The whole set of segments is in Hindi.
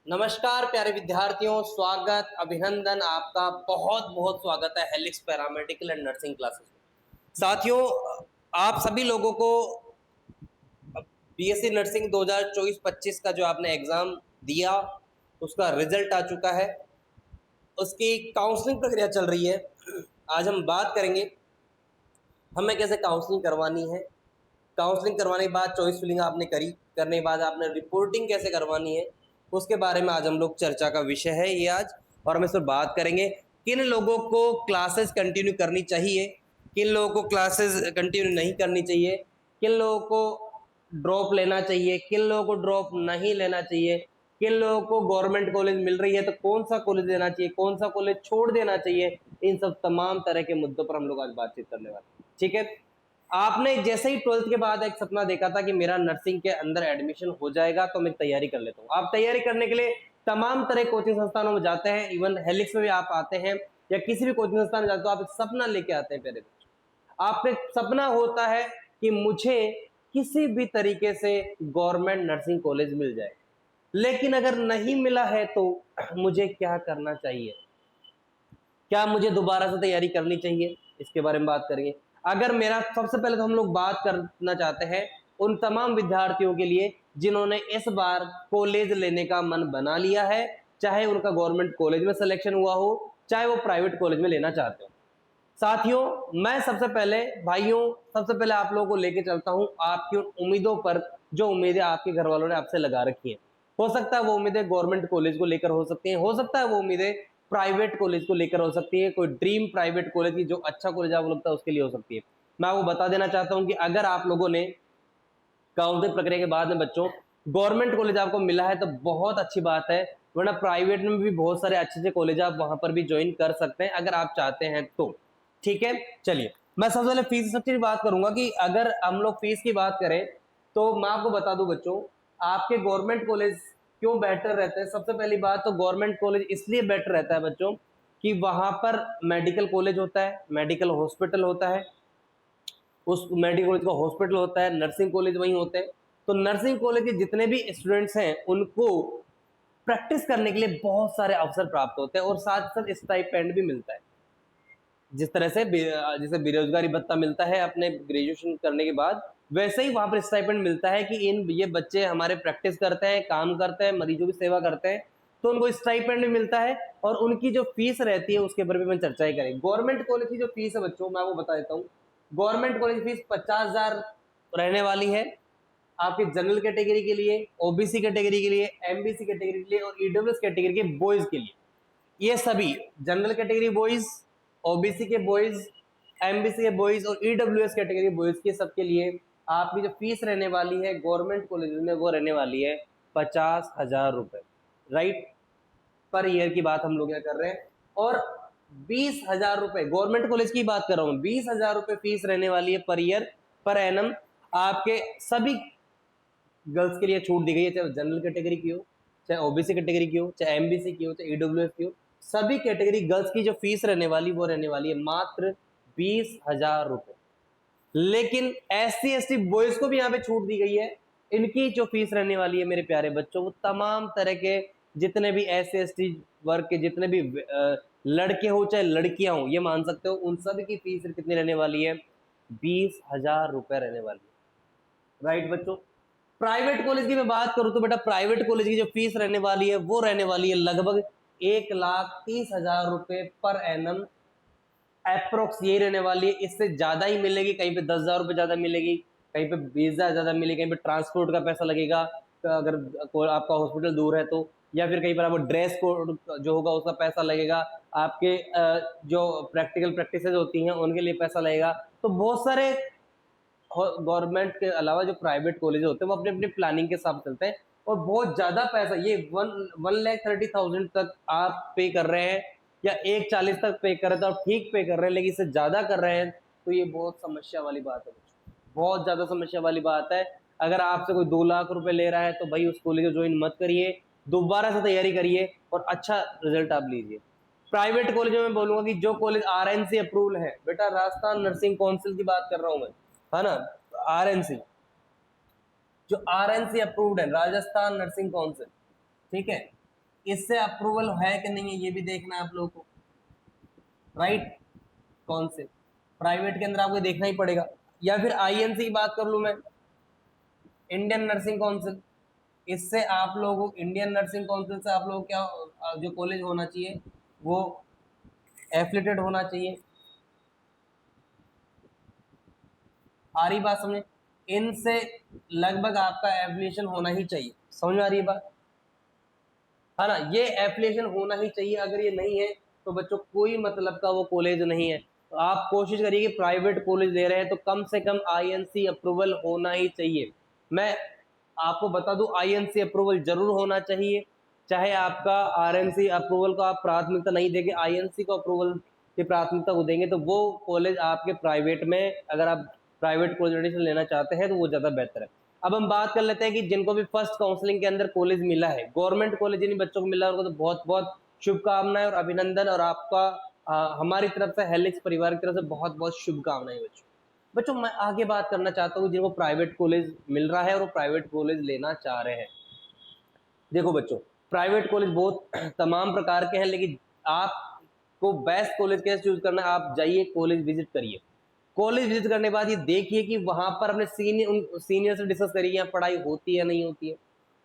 नमस्कार प्यारे विद्यार्थियों, स्वागत अभिनंदन आपका बहुत बहुत स्वागत है helix paramedical and nursing classes में। साथियों, आप सभी लोगों को बीएससी नर्सिंग 2024-25 का जो आपने एग्जाम दिया उसका रिजल्ट आ चुका है। उसकी काउंसलिंग प्रक्रिया चल रही है। आज हम बात करेंगे हमें कैसे काउंसलिंग करवानी है। काउंसलिंग करवाने के बाद चॉइस फिलिंग आपने करी, करने के बाद आपने रिपोर्टिंग कैसे करवानी है, उसके बारे में आज हम लोग चर्चा का विषय है ये आज। और हम इस पर बात करेंगे किन लोगों को क्लासेस कंटिन्यू करनी चाहिए, किन लोगों को क्लासेस कंटिन्यू नहीं करनी चाहिए, किन लोगों को ड्रॉप लेना चाहिए, किन लोगों को ड्रॉप नहीं लेना चाहिए, किन लोगों को गवर्नमेंट कॉलेज मिल रही है तो कौन सा कॉलेज लेना चाहिए, कौन सा कॉलेज छोड़ देना चाहिए। इन सब तमाम तरह के मुद्दों पर हम लोग आज बातचीत करने वाले हैं। ठीक है, आपने जैसे ही 12th के बाद एक सपना देखा था कि मेरा नर्सिंग के अंदर एडमिशन हो जाएगा तो मैं तैयारी कर लेता हूँ। आप तैयारी करने के लिए तमाम तरह कोचिंग संस्थानों में जाते हैं, इवन हेलिक्स में भी आप आते हैं या किसी भी कोचिंग संस्थान में जाते हो, आप एक सपना लेके आते हैं। पहले आपका एक सपना होता है कि मुझे किसी भी तरीके से गवर्नमेंट नर्सिंग कॉलेज मिल जाए, लेकिन अगर नहीं मिला है तो मुझे क्या करना चाहिए, क्या मुझे दोबारा से तैयारी करनी चाहिए, इसके बारे में बात करेंगे। अगर मेरा सबसे पहले तो हम लोग बात करना चाहते हैं उन तमाम विद्यार्थियों के लिए जिन्होंने इस बार कॉलेज लेने का मन बना लिया है, चाहे उनका गवर्नमेंट कॉलेज में सिलेक्शन हुआ हो, चाहे वो प्राइवेट कॉलेज में लेना चाहते हो। साथियों, मैं सबसे पहले भाइयों सबसे पहले आप लोगों को लेके चलता हूं आपकी उन उम्मीदों पर जो उम्मीदें आपके घर वालों ने आपसे लगा रखी हैं। हो सकता है वो उम्मीदें गवर्नमेंट कॉलेज को लेकर हो सकती हैं, हो सकता है वो उम्मीदें प्राइवेट कॉलेज को लेकर हो सकती है, कोई ड्रीम प्राइवेट कॉलेज की जो अच्छा कॉलेज आपको लगता है उसके लिए हो सकती है। मैं आपको बता देना चाहता हूं कि अगर आप लोगों ने काउंसलिंग प्रक्रिया के बाद में बच्चों गवर्नमेंट कॉलेज आपको मिला है तो बहुत अच्छी बात है, वरना प्राइवेट में भी बहुत सारे अच्छे अच्छे कॉलेज आप वहां पर भी ज्वाइन कर सकते हैं अगर आप चाहते हैं तो। ठीक है, चलिए मैं सबसे पहले फीस स्ट्रक्चर की बात करूंगा कि अगर हम लोग फीस की बात करें तो मैं आपको बता दूं बच्चों, आपके गवर्नमेंट कॉलेज क्यों बेटर रहते हैं। सबसे पहली बात तो गवर्नमेंट कॉलेज इसलिए बेटर रहता है बच्चों कि वहां पर मेडिकल कॉलेज होता है, मेडिकल हॉस्पिटल होता है, उस मेडिकल कॉलेज का हॉस्पिटल होता है, नर्सिंग कॉलेज वहीं होते हैं। तो नर्सिंग कॉलेज के जितने भी स्टूडेंट्स हैं उनको प्रैक्टिस करने के लिए बहुत सारे अवसर प्राप्त होते हैं और साथ साथ स्टाइपेंड भी मिलता है। जिस तरह से जैसे बेरोजगारी भत्ता मिलता है अपने ग्रेजुएशन करने के बाद, वैसे ही वहां पर स्टाइपेंड मिलता है कि ये बच्चे हमारे प्रैक्टिस करते हैं, काम करते हैं, मरीजों की सेवा करते हैं, तो उनको स्टाइपेंड भी मिलता है। और उनकी जो फीस रहती है उसके ऊपर भी मैं चर्चा करेंगे। गवर्नमेंट कॉलेज की जो फीस है बच्चों, मैं वो बता देता हूँ। गवर्नमेंट कॉलेज फीस 50,000 रहने वाली है आपके जनरल कैटेगरी के लिए, ओबीसी कैटेगरी के लिए, एमबीसी कैटेगरी के लिए और ईडब्ल्यूएस कैटेगरी के बॉयज के लिए। ये सभी जनरल कैटेगरी बॉयज, ओबीसी के बॉयज, एमबीसी के बॉयज और ईडब्ल्यूएस कैटेगरी बॉयज के सबके लिए आपकी जो फीस रहने वाली है गवर्नमेंट कॉलेज में वो रहने वाली है 50,000 रुपए, राइट। पर ईयर की बात हम लोग यहाँ कर रहे हैं। और 20,000 रुपए गवर्नमेंट कॉलेज की बात कर रहा हूँ, 20,000 रुपए फीस रहने वाली है पर ईयर, पर एनम। आपके सभी गर्ल्स के लिए छूट दी गई है, चाहे जनरल कैटेगरी की हो, चाहे ओबीसी कैटेगरी की हो, चाहे एमबीसी की हो, चाहे ईडब्ल्यूएस की हो। सभी कैटेगरी गर्ल्स की जो फीस रहने वाली वो रहने वाली है मात्र 20,000 रुपए। लेकिन एससी एसटी बॉयज को भी यहाँ पे छूट दी गई है। इनकी जो फीस रहने वाली है मेरे प्यारे बच्चों, वो तमाम तरह के जितने भी एससी एसटी वर्ग के जितने भी लड़के हो चाहे लड़कियां हो, ये मान सकते हो उन सब की फीस कितनी रहने वाली है, 20,000 रुपए रहने वाली है, राइट बच्चों। प्राइवेट कॉलेज की मैं बात करूं तो बेटा प्राइवेट कॉलेज की जो फीस रहने वाली है वो रहने वाली है लगभग 1,30,000 रुपए पर एनम। अप्रोक्स ये रहने वाली है, इससे ज्यादा ही मिलेगी, कहीं पे 10,000 रुपए ज्यादा मिलेगी, कहीं पे 20,000 ज्यादा मिलेगी, कहीं पे ट्रांसपोर्ट का पैसा लगेगा तो अगर आपका हॉस्पिटल दूर है तो, या फिर कहीं पर आपको ड्रेस कोड जो होगा उसका पैसा लगेगा, आपके जो प्रैक्टिकल प्रैक्टिसेस होती हैं उनके लिए पैसा लगेगा। तो बहुत सारे गवर्नमेंट के अलावा जो प्राइवेट कॉलेज होते हैं वो अपने अपने प्लानिंग के साथ चलते हैं और बहुत ज्यादा पैसा, ये 1,30,000 तक आप पे कर रहे हैं या 1,40 तक पे कर रहे हैं तो आप ठीक पे कर रहे हैं, लेकिन इससे ज्यादा कर रहे हैं तो ये बहुत समस्या वाली बात है, बहुत ज्यादा समस्या वाली बात है। अगर आपसे कोई 2 लाख रुपए ले रहा है तो भाई उस कॉलेज को ज्वाइन मत करिए, दोबारा से तैयारी करिए और अच्छा रिजल्ट आप लीजिए। प्राइवेट कॉलेज में बोलूंगा कि जो कॉलेज आरएनसी अप्रूवल है, बेटा राजस्थान नर्सिंग काउंसिल की बात कर रहा हूं मैं, है ना, आरएनसी, जो आरएनसी अप्रूव्ड है राजस्थान नर्सिंग काउंसिल, ठीक है, इससे अप्रूवल है कि नहीं है ये भी देखना है आप लोगों को, राइट। कौन से प्राइवेट के अंदर आपको देखना ही पड़ेगा। या फिर आईएनसी की बात कर लूं मैं, इंडियन नर्सिंग काउंसिल, इससे आप लोगों को इंडियन नर्सिंग काउंसिल से आप लोग क्या जो कॉलेज होना चाहिए वो एफिलिएटेड होना चाहिए। आ रही बात समझे, इनसे लगभग आपका एफिलिएशन होना ही चाहिए, समझ में आ रही है बात, है ना। ये एफिलिएशन होना ही चाहिए, अगर ये नहीं है तो बच्चों कोई मतलब का वो कॉलेज नहीं है। तो आप कोशिश करिए कि प्राइवेट कॉलेज ले रहे हैं तो कम से कम आईएनसी अप्रूवल होना ही चाहिए। मैं आपको बता दूं आईएनसी अप्रूवल जरूर होना चाहिए, चाहे आपका आरएनसी अप्रूवल को आप प्राथमिकता नहीं देंगे, आईएनसी को अप्रूवल की प्राथमिकता को देंगे तो वो कॉलेज आपके प्राइवेट में, अगर आप प्राइवेट कॉलेज एडमिशन लेना चाहते हैं तो वो ज्यादा बेहतर है। अब हम बात कर लेते हैं कि जिनको भी फर्स्ट काउंसलिंग के अंदर कॉलेज मिला है, गवर्नमेंट कॉलेज जिन बच्चों को मिला है उनको तो बहुत बहुत शुभकामनाएं और अभिनंदन, और आपका हमारी तरफ से हेलिक्स परिवार की तरफ से बहुत बहुत शुभकामनाएं बच्चों। बच्चों मैं आगे बात करना चाहता हूँ जिनको प्राइवेट कॉलेज मिल रहा है और वो प्राइवेट कॉलेज लेना चाह रहे हैं। देखो बच्चों, प्राइवेट कॉलेज बहुत तमाम प्रकार के हैं, लेकिन आपको बेस्ट कॉलेज कैसे चूज करना है, आप जाइए कॉलेज विजिट करिए। कॉलेज विजिट करने के बाद ये देखिए कि वहां पर अपने सीनियर से डिस्कस करिए यहाँ पढ़ाई होती है या नहीं होती है,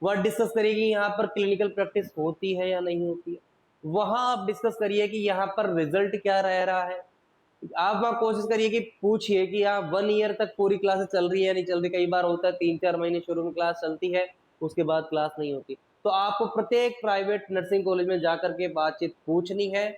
वह डिस्कस करिए कि यहाँ पर क्लिनिकल प्रैक्टिस होती है या नहीं होती है, वहां आप डिस्कस करिए कि यहाँ पर रिजल्ट क्या रह रहा है। आप वहां कोशिश करिए कि पूछिए कि आप 1 ईयर तक पूरी क्लासेस चल रही है या नहीं चल रही, कई बार होता है 3-4 महीने शुरू में क्लास चलती है उसके बाद क्लास नहीं होती। तो आपको प्रत्येक प्राइवेट नर्सिंग कॉलेज में जाकर के बातचीत पूछनी है।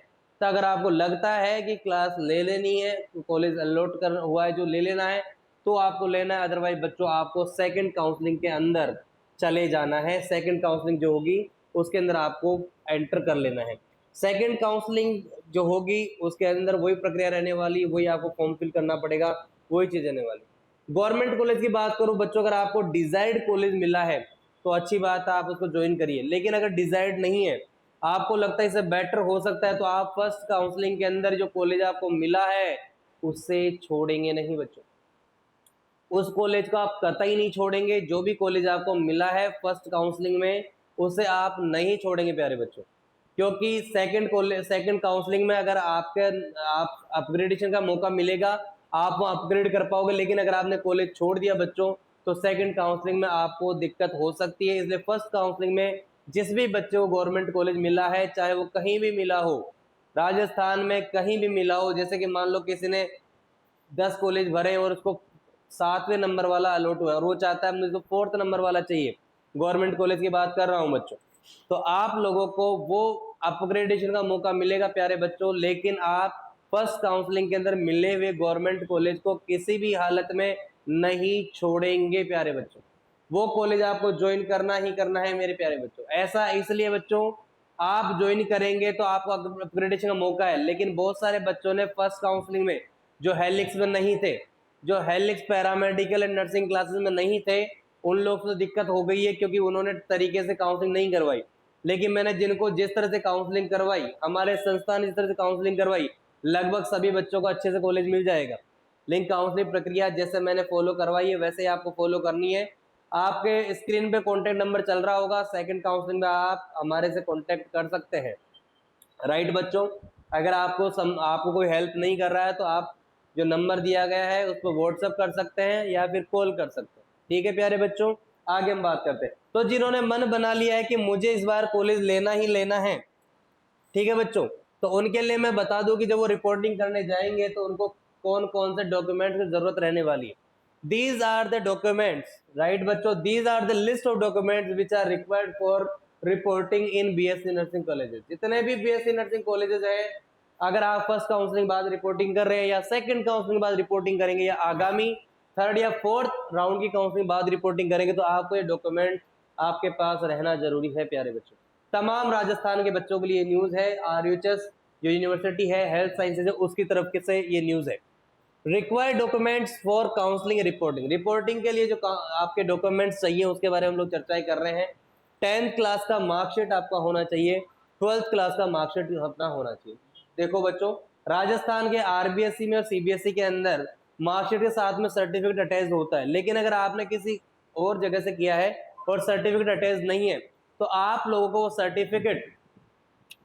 तो अगर आपको लगता है कि क्लास ले लेनी है, तो कॉलेज अलॉट कर हुआ है जो ले लेना है तो आपको लेना है, अदरवाइज बच्चों आपको सेकंड काउंसलिंग के अंदर चले जाना है। सेकंड काउंसलिंग जो होगी उसके अंदर आपको एंटर कर लेना है। सेकंड काउंसलिंग जो होगी उसके अंदर वही प्रक्रिया रहने वाली, वही आपको फॉर्म फिल करना पड़ेगा, वही चीज रहने वाली। गवर्नमेंट कॉलेज की बात करूं बच्चों, अगर आपको डिजायर्ड कॉलेज मिला है तो अच्छी बात है, आप उसको ज्वाइन करिए। लेकिन अगर डिजायर्ड नहीं है, आपको लगता है इससे बेटर हो सकता है, तो आप फर्स्ट काउंसलिंग के अंदर जो कॉलेज आपको मिला है उससे छोड़ेंगे नहीं बच्चों, उस कॉलेज को आप कतई नहीं छोड़ेंगे। जो भी कॉलेज आपको मिला है फर्स्ट काउंसलिंग में उसे आप नहीं छोड़ेंगे प्यारे बच्चों, क्योंकि सेकंड काउंसलिंग में अगर आप अपग्रेडेशन का मौका मिलेगा, आप वो अपग्रेड कर पाओगे। लेकिन अगर आपने कॉलेज छोड़ दिया बच्चों तो सेकंड काउंसलिंग में आपको दिक्कत हो सकती है। इसलिए फर्स्ट काउंसलिंग में जिस भी बच्चे को गवर्नमेंट कॉलेज मिला है, चाहे वो कहीं भी मिला हो, राजस्थान में कहीं भी मिला हो, जैसे कि मान लो किसी ने 10 कॉलेज भरे और उसको 7वें नंबर वाला अलॉट हुआ और वो चाहता है मुझे तो 4th नंबर वाला चाहिए, गवर्नमेंट कॉलेज की बात कर रहा हूं बच्चों, तो आप लोगों को वो अपग्रेडेशन का मौका मिलेगा प्यारे बच्चों। लेकिन आप फर्स्ट काउंसलिंग के अंदर मिले हुए गवर्नमेंट कॉलेज को किसी भी हालत में नहीं छोड़ेंगे प्यारे बच्चों, वो कॉलेज आपको ज्वाइन करना ही करना है मेरे प्यारे बच्चों। ऐसा इसलिए बच्चों, आप ज्वाइन करेंगे तो आपको अपग्रेडेशन का मौका है। लेकिन बहुत सारे बच्चों ने फर्स्ट काउंसलिंग में जो हेलिक्स में नहीं थे, जो helix paramedical and nursing classes में नहीं थे, उन लोग को दिक्कत हो गई है क्योंकि उन्होंने तरीके से काउंसलिंग नहीं करवाई। लेकिन मैंने जिनको जिस तरह से काउंसलिंग करवाई, हमारे संस्थान जिस तरह से काउंसलिंग करवाई, लगभग सभी बच्चों को अच्छे से कॉलेज मिल जाएगा। लेकिन काउंसलिंग प्रक्रिया जैसे मैंने फॉलो करवाई है वैसे ही आपको फॉलो करनी है। आपके स्क्रीन पे कॉन्टेक्ट नंबर चल रहा होगा, सेकंड काउंसलिंग में आप हमारे से कॉन्टेक्ट कर सकते हैं, राइट बच्चों। अगर आपको कोई हेल्प नहीं कर रहा है तो आप जो नंबर दिया गया है उस पर व्हाट्सएप कर सकते हैं या फिर कॉल कर सकते हैं, ठीक है प्यारे बच्चों। आगे हम बात करते हैं। तो जिन्होंने मन बना लिया है कि मुझे इस बार कॉलेज लेना ही लेना है, ठीक है बच्चों, तो उनके लिए मैं बता दूं कि जब वो रिपोर्टिंग करने जाएंगे तो उनको कौन कौन से डॉक्यूमेंट की जरूरत रहने वाली है। These are the documents, right बच्चों, these are the list of documents which are required for reporting in BSc nursing colleges. जितने भी बीएससी नर्सिंग कॉलेजेस है, अगर आप फर्स्ट काउंसलिंग बाद रिपोर्टिंग कर रहे हैं या सेकंड काउंसलिंग बाद रिपोर्टिंग करेंगे या आगामी थर्ड या फोर्थ राउंड की काउंसलिंग बाद रिपोर्टिंग करेंगे, तो आपको ये डॉक्यूमेंट आपके पास रहना जरूरी है प्यारे बच्चों। तमाम राजस्थान के बच्चों के लिए न्यूज है। आरयूएचएस जो यूनिवर्सिटी है हेल्थ साइंसेज है उसकी तरफ से ये न्यूज है। Required documents for counselling reporting, reporting के लिए जो आपके डॉक्यूमेंट्स चाहिए उसके बारे में हम लोग चर्चाएं कर रहे हैं। 10th क्लास का मार्कशीट आपका होना चाहिए, 12th क्लास का मार्कशीट अपना होना चाहिए। देखो बच्चों, राजस्थान के आरबीएसई में और सीबीएसई के अंदर मार्कशीट के साथ में सर्टिफिकेट अटैच होता है। लेकिन अगर आपने किसी और जगह से किया है और सर्टिफिकेट अटैच नहीं है तो आप लोगों को वो सर्टिफिकेट,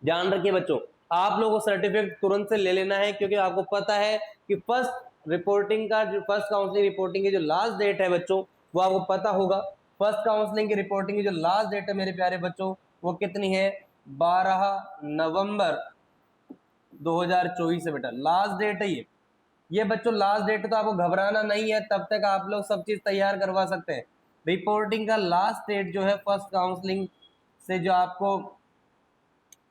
ध्यान रखिए बच्चों, आप लोगों को सर्टिफिकेट तुरंत से ले लेना है, क्योंकि आपको पता है कि फर्स्ट रिपोर्टिंग का जो फर्स्ट काउंसलिंग रिपोर्टिंग की जो लास्ट डेट है बच्चों, वो आपको पता होगा। फर्स्ट काउंसलिंग की रिपोर्टिंग की जो लास्ट डेट है मेरे प्यारे बच्चों, वो कितनी है? 12 नवंबर 2024 है बेटा, लास्ट डेट है ये बच्चों लास्ट डेट। तो आपको घबराना नहीं है, तब तक आप लोग सब चीज तैयार करवा सकते हैं। रिपोर्टिंग का लास्ट डेट जो है फर्स्ट काउंसलिंग से जो आपको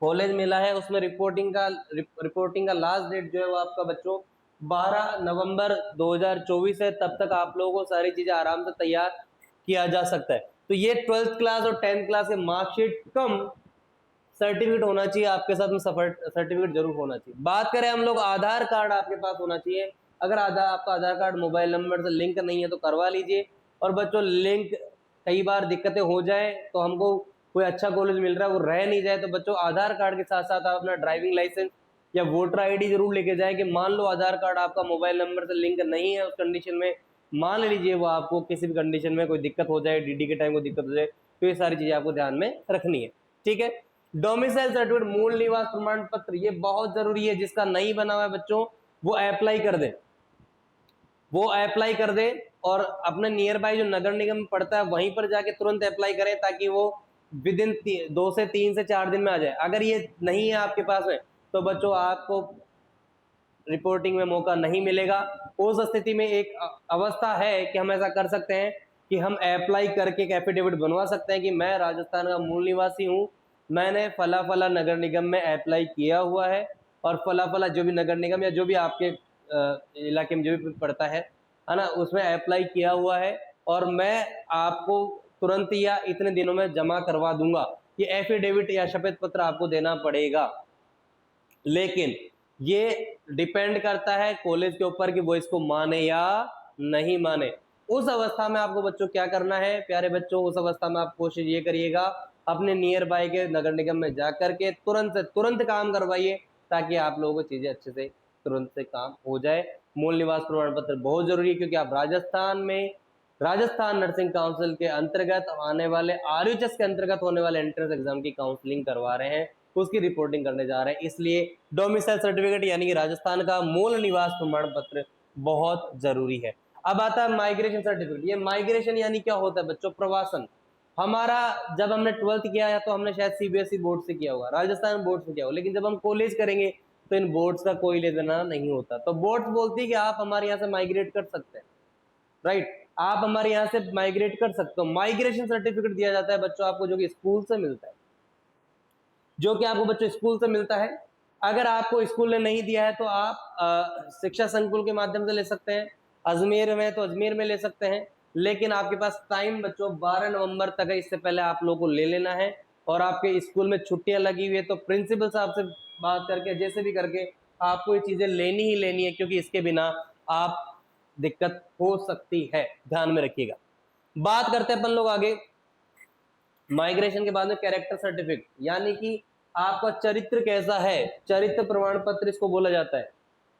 कॉलेज मिला है, उसमें रिपोर्टिंग का लास्ट डेट जो है वो आपका बच्चों 12 नवंबर 2024 है। तब तक आप लोगों को सारी चीजें आराम से तैयार किया जा सकता है। तो ये 12th क्लास और 10th क्लास के मार्कशीट कम सर्टिफिकेट होना चाहिए आपके साथ में, सर्टिफिकेट जरूर होना चाहिए। बात करें हम लोग, आधार कार्ड आपके पास होना चाहिए। अगर आपका आधार कार्ड मोबाइल नंबर से लिंक नहीं है तो करवा लीजिए। और बच्चों लिंक, कई बार दिक्कतें हो जाए तो हमको कोई अच्छा कॉलेज मिल रहा है वो रह नहीं जाए, तो बच्चों आधार कार्ड के साथ साथ आप अपना ड्राइविंग लाइसेंस या वोटर आईडी जरूर लेके जाए। कि मान लो आधार कार्ड आपका मोबाइल नंबर से लिंक नहीं है, उस कंडीशन में मान लीजिए वो आपको किसी भी कंडीशन में कोई दिक्कत हो जाए, डीडी के टाइम को दिक्कत हो जाए, तो ये सारी चीजें आपको ध्यान में रखनी है। ठीक है। डोमिसाइल सर्टिफिकेट, मूल निवास प्रमाण पत्र, ये बहुत जरूरी है। जिसका नहीं बना हुआ है बच्चों वो अप्लाई कर दे, वो अप्लाई कर दे और अपने नियर बाय जो नगर निगम पड़ता है वहीं पर जाके तुरंत अप्लाई करें, ताकि वो विद इन 2 से 3 से 4 दिन में आ जाए। अगर ये नहीं है आपके पास में तो बच्चों आपको रिपोर्टिंग में मौका नहीं मिलेगा। उस स्थिति में एक अवस्था है कि हम ऐसा कर सकते हैं कि हम अप्लाई करके एक एफिडेविट बनवा सकते हैं कि मैं राजस्थान का मूल निवासी हूँ, मैंने फला फला नगर निगम में अप्लाई किया हुआ है, और फला फला जो भी नगर निगम या जो भी आपके इलाके में जो भी पड़ता है ना, उसमें अप्लाई किया हुआ है, और मैं आपको तुरंत या इतने दिनों में जमा करवा दूंगा। ये एफिडेविट या शपथ पत्र आपको देना पड़ेगा। लेकिन ये डिपेंड करता है कॉलेज के ऊपर कि वो इसको माने या नहीं माने। उस अवस्था में आपको बच्चों क्या करना है प्यारे बच्चों, उस अवस्था में आप कोशिश ये करिएगा अपने नियर बाय के नगर निगम में जाकर के तुरंत से तुरंत काम करवाइए, ताकि आप लोगों को चीजें अच्छे से तुरंत से काम हो जाए। मूल निवास प्रमाण पत्र बहुत जरूरी है, क्योंकि आप राजस्थान नर्सिंग काउंसिल के अंतर्गत आने वाले आरयूएचएस के अंतर्गत होने वाले एंट्रेंस एग्जाम की काउंसलिंग करवा रहे हैं, उसकी रिपोर्टिंग करने जा रहे हैं। इसलिए डोमिसाइल सर्टिफिकेट यानी कि राजस्थान का मूल निवास प्रमाण पत्र बहुत जरूरी है। अब आता है माइग्रेशन सर्टिफिकेट। ये माइग्रेशन यानी क्या होता है बच्चों? प्रवासन। हमारा जब हमने 12th किया है तो हमने शायद सीबीएसई बोर्ड से किया होगा, राजस्थान बोर्ड से किया होगा, लेकिन जब हम कॉलेज करेंगे तो इन बोर्ड्स का कोई लेना नहीं होता। तो बोर्ड्स बोलती है कि आप हमारे यहाँ से माइग्रेट कर सकते हैं, राइट, आप हमारे यहाँ से माइग्रेट कर सकते हो। माइग्रेशन सर्टिफिकेट दिया जाता है बच्चों आपको, जो कि स्कूल से मिलता है, जो कि आपको बच्चों स्कूल से मिलता है। अगर आपको स्कूल ने नहीं दिया है तो आप शिक्षा संकुल के माध्यम से ले सकते हैं। अजमेर में तो अजमेर में ले सकते हैं, लेकिन आपके पास टाइम बच्चों 12 नवंबर तक है, इससे पहले आप लोगों को ले लेना है। और आपके स्कूल में छुट्टियां लगी हुई है तो प्रिंसिपल साहब से बात करके जैसे भी करके आपको ये चीजें लेनी ही लेनी है, क्योंकि इसके बिना आप दिक्कत हो सकती है, ध्यान में रखिएगा। बात करते हैं अपन लोग आगे माइग्रेशन के बाद में कैरेक्टर सर्टिफिकेट, यानी कि आपका चरित्र कैसा है, चरित्र प्रमाण पत्र इसको बोला जाता है।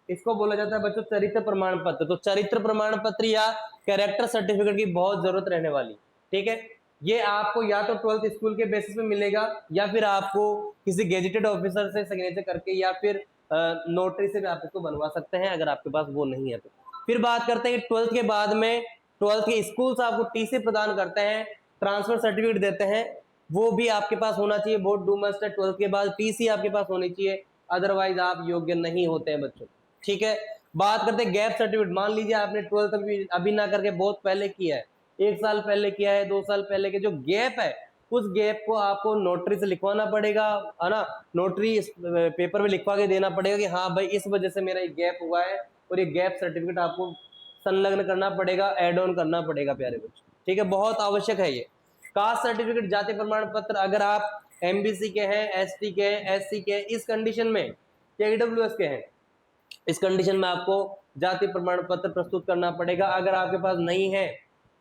इसको बोला जाता है बच्चों चरित्र प्रमाण पत्र। तो चरित्र प्रमाण पत्र या कैरेक्टर सर्टिफिकेट की बहुत जरूरत रहने वाली, ठीक है। ये आपको या तो 12th स्कूल के बेसिस पे मिलेगा, या फिर आपको किसी गेजेटेड ऑफिसर से सिग्नेचर करके, या फिर नोटरी से भी आप इसको बनवा सकते हैं, अगर आपके पास वो नहीं है तो। फिर बात करते हैं कि 12th के बाद में 12th के स्कूल से आपको टीसी प्रदान करते हैं, ट्रांसफर सर्टिफिकेट देते हैं, वो भी आपके पास होना चाहिए। बहुत डू मस्ट है, 12th के बाद टीसी आपके पास होनी चाहिए, अदरवाइज आप योग्य नहीं होते हैं बच्चों, ठीक है। बात करते हैं गैप सर्टिफिकेट। मान लीजिए आपने 12th अभी ना करके बहुत पहले किया है, 1 साल पहले किया है, 2 साल पहले के जो गैप है, उस गैप को आपको नोटरी से लिखवाना पड़ेगा, है ना। नोटरी पेपर में लिखवा के देना पड़ेगा कि हाँ भाई इस वजह से मेरा ये गैप हुआ है, और ये गैप सर्टिफिकेट आपको संलग्न करना पड़ेगा, एड ऑन करना पड़ेगा प्यारे बच्चों, ठीक है, बहुत आवश्यक है ये। कास्ट सर्टिफिकेट, जाति प्रमाण पत्र, अगर आप एमबीसी के हैं, एसटी के हैं, एससी के हैं, इस कंडीशन में, ईडब्ल्यूएस के हैं, इस कंडीशन में आपको जाति प्रमाण पत्र प्रस्तुत करना पड़ेगा। अगर आपके पास नहीं है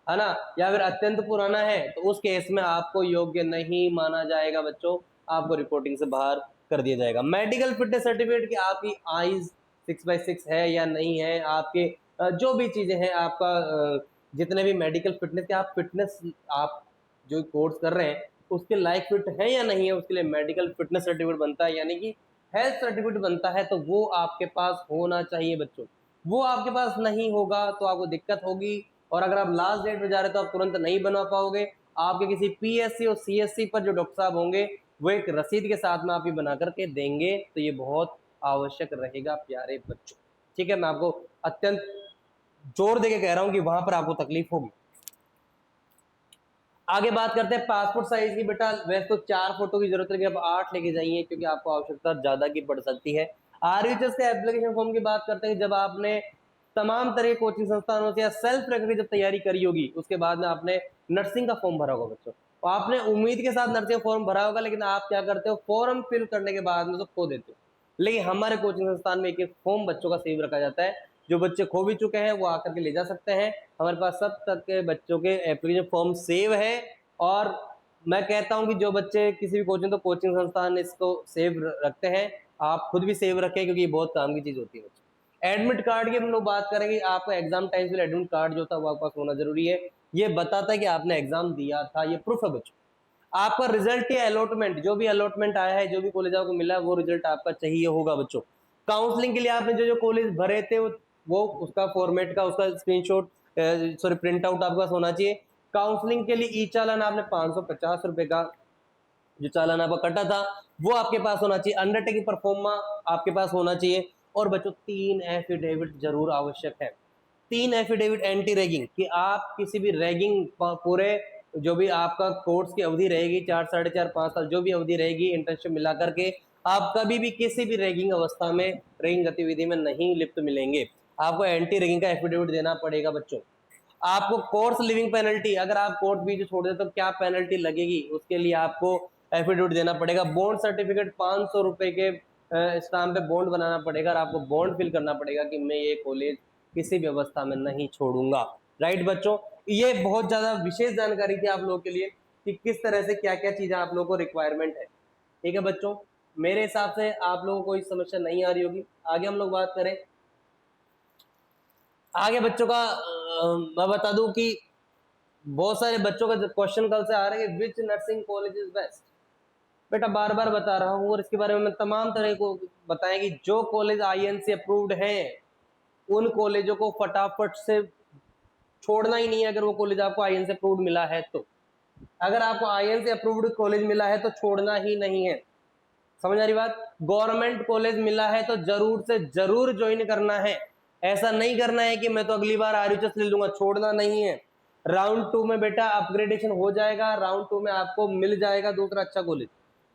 ना, या फिर अत्यंत पुराना है, तो उस केस में आपको योग्य नहीं माना जाएगा बच्चों, आपको रिपोर्टिंग से बाहर कर दिया जाएगा। मेडिकल फिटनेस सर्टिफिकेट की आपकी आईज 6/6 है या नहीं है, आपके जो भी चीजें हैं, आपका जितने भी मेडिकल फिटनेस के आप फिटनेस आप जो कोर्स कर रहे हैं उसके लायक फिट है या नहीं है, उसके लिए मेडिकल फिटनेस सर्टिफिकेट बनता है, यानी कि हेल्थ सर्टिफिकेट बनता है, तो वो आपके पास होना चाहिए बच्चों। वो आपके पास नहीं होगा तो आपको दिक्कत होगी, और अगर आप लास्ट डेट में जा रहे हो तो आप तुरंत नहीं बनवा पाओगे। आपके किसी पीएससी और सीएससी पर जो डॉक्टर साहब होंगे वो एक रसीद के साथ में आप ये बना करके देंगे, तो ये बहुत आवश्यक रहेगा प्यारे बच्चों। ठीक है, मैं आपको अत्यंत जोर देके कह रहा हूं कि वहां पर आपको तकलीफ होगी। आगे बात करते हैं पासपोर्ट साइज की। बेटा वैसे तो 4 फोटो की जरूरत है, कि आप 8 लेके जाइए क्योंकि आपको आवश्यकता ज्यादा की पड़ सकती है। आरयूएच के एप्लीकेशन फॉर्म की बात करते हैं, जब आपने तमाम तरह के कोचिंग संस्थानों से या सेल्फ करके जब तैयारी करी होगी, उसके बाद में आपने नर्सिंग का फॉर्म भरा होगा बच्चों, तो आपने उम्मीद के साथ नर्सिंग फॉर्म भरा होगा, लेकिन आप क्या करते हो, फॉर्म फिल करने के बाद में तो खो देते हो। लेकिन हमारे कोचिंग संस्थान में एक फॉर्म बच्चों का सेव रखा जाता है, जो बच्चे खो भी चुके हैं वो आकर के ले जा सकते हैं। हमारे पास सब तक के बच्चों के एप्लीकेशन फॉर्म सेव है, और मैं कहता हूं कि जो बच्चे किसी भी कोचिंग, तो कोचिंग संस्थान इसको सेव रखते हैं, आप खुद भी सेव रखें क्योंकि ये बहुत काम की चीज होती है बच्चों। एडमिट कार्ड की हम लोग बात करेंगे, आपका एग्जाम टाइम से एडमिट कार्ड जो था वो आपके पास होना जरूरी है। ये बताता है कि आपने एग्जाम दिया था, ये प्रूफ है बच्चों। आपका रिजल्ट या अलॉटमेंट, जो भी अलॉटमेंट आया है, जो भी कॉलेज आपको मिला है, वो रिजल्ट आपका चाहिए होगा बच्चों। काउंसलिंग के लिए आपने जो जो कॉलेज भरे थे वो उसका फॉर्मेट का, उसका स्क्रीनशॉट सॉरी प्रिंट आउट आपके पास होना चाहिए। काउंसलिंग के लिए ई चालान आपने 550 रुपए का जो चालान आपका कटा था वो आपके पास होना चाहिए। अंडरटेकिंग परफॉर्मा आपके पास होना चाहिए। और बच्चों 3 एफिडेविट जरूर आवश्यक है। 3 एफिडेविट एंटी रैगिंग, कि आप किसी भी रैगिंग पूरे जो भी आपका कोर्स की अवधि रहेगी, 4 साढ़े 4 5 साल जो भी अवधि रहेगी इंटर्नशिप मिला करके, आप कभी भी किसी भी रैगिंग अवस्था में, रैगिंग गतिविधि में नहीं लिप्त मिलेंगे। आपको एंटी रैगिंग का एफिडेविट देना पड़ेगा बच्चों। आपको कोर्स लिविंग पेनल्टी, अगर आप कोर्स बीच छोड़ दे तो क्या पेनल्टी लगेगी, उसके लिए आपको एफिडेविट देना पड़ेगा। बॉन्ड सर्टिफिकेट 500 रुपए के स्टाम्प पे बॉन्ड बनाना पड़ेगा, और आपको बॉन्ड फिल करना पड़ेगा कि मैं ये कॉलेज किसी भी अवस्था में नहीं छोड़ूंगा। राइट बच्चों, ये बहुत ज्यादा विशेष जानकारी थी आप लोगों के लिए कि किस तरह से क्या क्या चीजें आप लोगों को रिक्वायरमेंट है। ठीक है बच्चों, मेरे हिसाब से आप लोगों को कोई समस्या नहीं आ रही होगी। आगे हम लोग बात करें, आगे बच्चों का मैं बता दूं कि बहुत सारे बच्चों का क्वेश्चन कल से आ रहे हैं, विच नर्सिंग कॉलेज इज बेस्ट। बेटा बार बार बता रहा हूं, और इसके बारे में मैं तमाम तरह को बताएं कि जो कॉलेज आईएनसी अप्रूव्ड हैं उन कॉलेजों को फटाफट से छोड़ना ही नहीं है। अगर वो कॉलेज आपको आईएनसी अप्रूव्ड मिला है तो, अगर आपको आईएनसी अप्रूव्ड कॉलेज मिला है तो छोड़ना ही नहीं है। समझ आ रही बात? गवर्नमेंट कॉलेज मिला है तो जरूर से जरूर ज्वाइन करना है। ऐसा नहीं करना है कि मैं तो अगली बार आरयूएच ले लूंगा, छोड़ना नहीं है। राउंड 2 में बेटा अपग्रेडेशन हो जाएगा, राउंड 2 में आपको मिल जाएगा दूसरा अच्छा कॉलेज।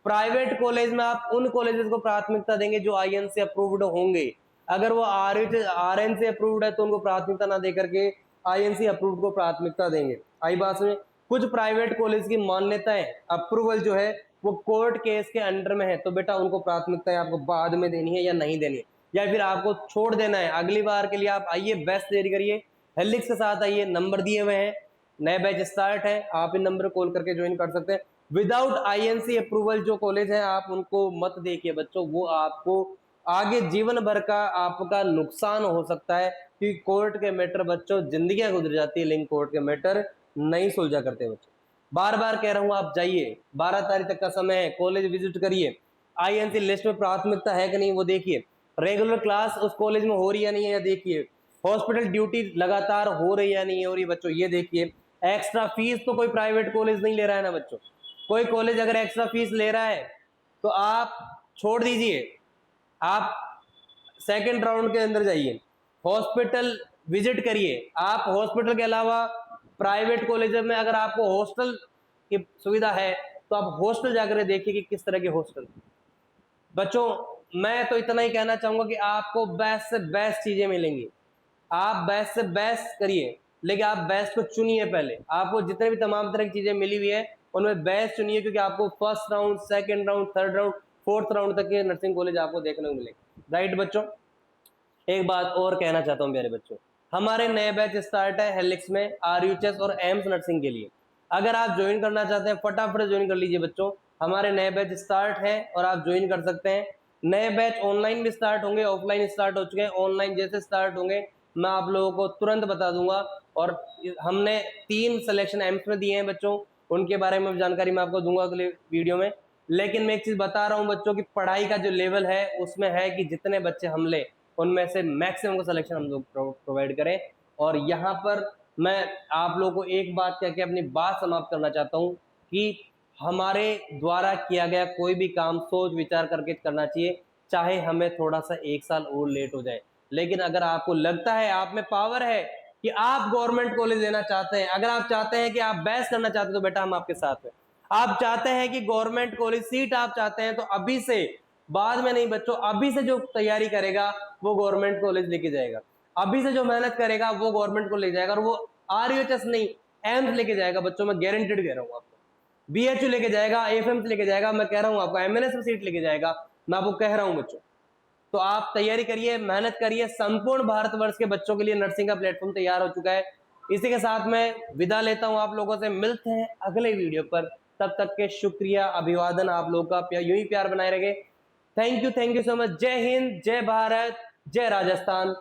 प्राइवेट कॉलेज में आप उन कॉलेजेस को प्राथमिकता देंगे जो आईएन से अप्रूव्ड होंगे। अगर वो आरएन से अप्रूव्ड है तो उनको प्राथमिकता ना देकर के आईएनसी अप्रूव्ड को प्राथमिकता देंगे। आई बात में, कुछ प्राइवेट कॉलेज की मान्यताएं, अप्रूवल जो है वो कोर्ट केस के अंडर में है, तो बेटा उनको प्राथमिकताएं आपको बाद में देनी है या नहीं देनी है, या फिर आपको छोड़ देना है। अगली बार के लिए आप आइए, बेस्ट तैयारी करिए, हेलिक्स के साथ आइए, नंबर दिए हुए हैं, नए बैच स्टार्ट है, आप इन नंबर कॉल करके ज्वाइन कर सकते हैं। विदाउट आईएनसी अप्रूवल जो कॉलेज है आप उनको मत देखिए बच्चों, वो आपको आगे जीवन भर का आपका नुकसान हो सकता है, कि कोर्ट के मैटर बच्चों जिंदगियां गुजर जाती है, लेकिन कोर्ट के मैटर नहीं सुलझा करते बच्चों। बार बार कह रहा हूं, आप जाइए, 12 तारीख तक का समय है, कॉलेज विजिट करिए, आईएनसी लिस्ट में प्राथमिकता है कि नहीं वो देखिए, रेगुलर क्लास उस कॉलेज में हो रही है नहीं है देखिए, हॉस्पिटल ड्यूटी लगातार हो रही है नहीं हो रही बच्चों ये देखिए। एक्स्ट्रा फीस तो कोई प्राइवेट कॉलेज नहीं ले रहा है ना बच्चों। कोई कॉलेज अगर एक्स्ट्रा फीस ले रहा है तो आप छोड़ दीजिए, आप सेकंड राउंड के अंदर जाइए, हॉस्पिटल विजिट करिए। आप हॉस्पिटल के अलावा प्राइवेट कॉलेज में अगर आपको हॉस्टल की सुविधा है तो आप हॉस्टल जाकर देखिए कि किस तरह के हॉस्टल। बच्चों मैं तो इतना ही कहना चाहूंगा कि आपको बेस्ट से बेस्ट चीजें मिलेंगी, आप बेस्ट से बेस्ट करिए, लेकिन आप बेस्ट को चुनिए। पहले आपको जितने भी तमाम तरह की चीजें मिली हुई है उनमें बेस्ट चुनिए, क्योंकि आपको first round, second round, third round, fourth round तक के नर्सिंग कॉलेज आपको देखने को मिलेंगे। राइट बच्चों, एक बात और कहना चाहता हूं प्यारे बच्चों, हमारे नए बैच स्टार्ट है हेलिक्स में आरयूएचएस और एम्स नर्सिंग के लिए। अगर आप ज्वाइन करना चाहते हैं फटाफट ज्वाइन कर लीजिए बच्चों, हमारे नए बैच स्टार्ट है और आप ज्वाइन कर सकते हैं। नए बैच ऑनलाइन भी स्टार्ट होंगे, ऑफलाइन स्टार्ट हो चुके हैं, ऑनलाइन जैसे स्टार्ट होंगे मैं आप लोगों को तुरंत बता दूंगा। और हमने 3 सिलेक्शन एम्स में दिए हैं बच्चों, उनके बारे में जानकारी मैं आपको दूंगा अगले वीडियो में। लेकिन मैं एक चीज बता रहा हूँ बच्चों की पढ़ाई का जो लेवल है उसमें है कि जितने बच्चे हम ले उनमें से मैक्सिमम का सिलेक्शन हम लोग प्रोवाइड करें। और यहाँ पर मैं आप लोगों को एक बात कह के अपनी बात समाप्त करना चाहता हूँ कि हमारे द्वारा किया गया कोई भी काम सोच विचार करके करना चाहिए, चाहे हमें थोड़ा सा 1 साल और लेट हो जाए। लेकिन अगर आपको लगता है आप में पावर है कि आप गवर्नमेंट कॉलेज लेना चाहते हैं, अगर आप चाहते हैं कि आप बेस्ट करना चाहते हैं तो बेटा हम आपके साथ हैं। आप चाहते हैं कि गवर्नमेंट कॉलेज सीट आप चाहते हैं तो अभी से, बाद में नहीं बच्चों, अभी से जो तैयारी करेगा वो गवर्नमेंट कॉलेज लेके जाएगा। अभी से जो मेहनत करेगा वो गवर्नमेंट को ले जाएगा, और वो आरयूएचएस नहीं एम्स लेके जाएगा बच्चों, मैं गारंटेड कह रहा हूँ आपको। बीएचयू लेके जाएगा, एफएम लेके जाएगा, मैं कह रहा हूँ आपको एमएनएस में सीट लेके जाएगा, मैं आपको कह रहा हूँ बच्चों। तो आप तैयारी करिए, मेहनत करिए, संपूर्ण भारतवर्ष के बच्चों के लिए नर्सिंग का प्लेटफॉर्म तैयार हो चुका है। इसी के साथ मैं विदा लेता हूं आप लोगों से, मिलते हैं अगले वीडियो पर। तब तक के शुक्रिया, अभिवादन, आप लोगों का यूं ही प्यार बनाए रखे। Thank you so much. जय हिंद, जय भारत, जय राजस्थान।